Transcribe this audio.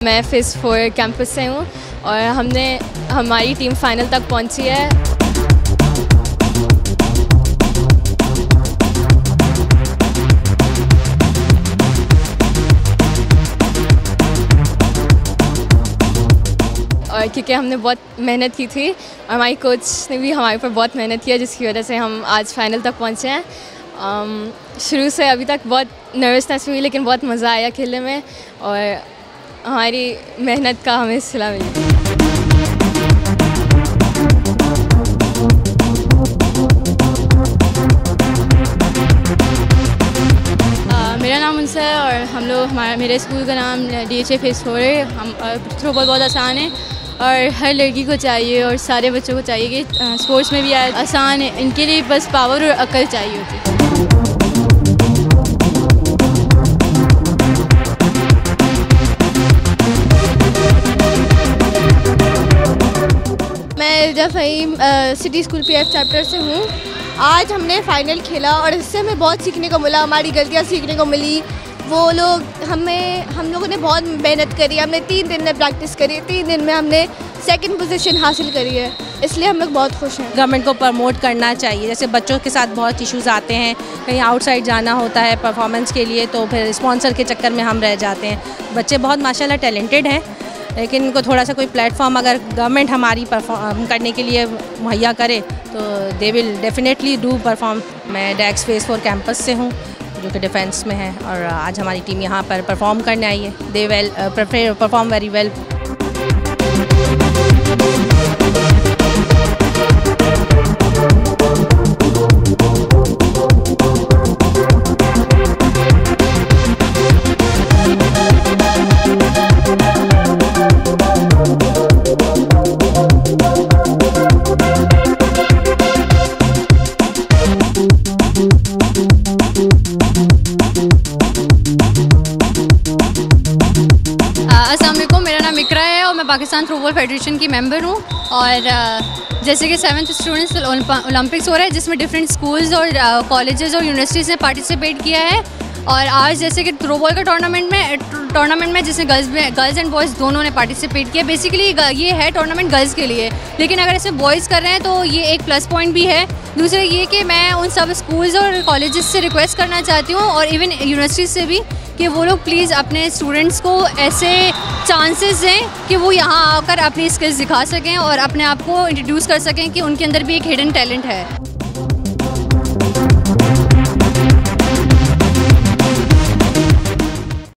मैं phase 4 campus से हूँ और हमारी टीम फाइनल तक पहुँची है। और क्योंकि हमने बहुत मेहनत की थी और हमारी कोच ने भी हमारे ऊपर बहुत मेहनत किया, जिसकी वजह से हम आज फाइनल तक पहुँचे हैं। शुरू से अभी तक बहुत नर्वसनेस हुई, लेकिन बहुत मज़ा आया खेलने में और हमारी मेहनत का हमें सिला मिला। मेरा नाम उनसे है और मेरे स्कूल का नाम DHA फेज़ 4 है। हम थ्रोबॉल बहुत आसान है और हर लड़की को चाहिए और सारे बच्चों को चाहिए कि स्पोर्ट्स में भी आसान है। इनके लिए बस पावर और अक्ल चाहिए होती है। मैं जफ़ीम सिटी स्कूल PF चैप्टर से हूँ। आज हमने फ़ाइनल खेला और इससे हमें बहुत सीखने को मिला, हमारी गलतियाँ सीखने को मिली। हम लोगों ने बहुत मेहनत करी, हमने 3 दिन में प्रैक्टिस करी, 3 दिन में हमने 2nd पोजीशन हासिल करी है, इसलिए हम लोग बहुत खुश हैं। गवर्नमेंट को प्रमोट करना चाहिए। जैसे बच्चों के साथ बहुत इश्यूज़ आते हैं, कहीं आउटसाइड जाना होता है परफॉर्मेंस के लिए, तो फिर स्पॉन्सर के चक्कर में हम रह जाते हैं। बच्चे बहुत माशाल्लाह टैलेंटेड हैं, लेकिन इनको थोड़ा सा कोई प्लेटफॉर्म अगर गवर्नमेंट हमारी परफॉर्म करने के लिए मुहैया करे तो they will definitely do perform. मैं डैक्स फेज़ 4 कैंपस से हूँ जो कि डिफेंस में है और आज हमारी टीम यहाँ पर परफॉर्म करने आई है। They perform very well. अस्सलाम वालेकुम, मेरा नाम इकरा है और मैं पाकिस्तान थ्रोबॉल फेडरेशन की मेंबर हूँ। और जैसे कि 7th स्टूडेंट्स ओलंपिक्स हो रहा है, जिसमें डिफरेंट स्कूल्स और कॉलेजेस और यूनिवर्सिटीज़ ने पार्टिसिपेट किया है। और आज जैसे कि थ्रोबॉल का टूर्नामेंट में जिसमें गर्ल्स एंड बॉयज़ दोनों ने पार्टिसिपेट किया। बेसिकली ये है टूर्नामेंट गर्ल्स के लिए, लेकिन अगर इसमें बॉयज़ कर रहे हैं तो ये एक प्लस पॉइंट भी है। दूसरा ये कि मैं उन सब स्कूल्स और कॉलेजेस से रिक्वेस्ट करना चाहती हूँ और इवन यूनिवर्सिटीज़ से भी कि वो लोग प्लीज़ अपने स्टूडेंट्स को ऐसे चांसेस दें कि वो यहाँ आकर अपनी स्किल्स दिखा सकें और अपने आप को इंट्रोड्यूस कर सकें कि उनके अंदर भी एक हिडन टैलेंट है।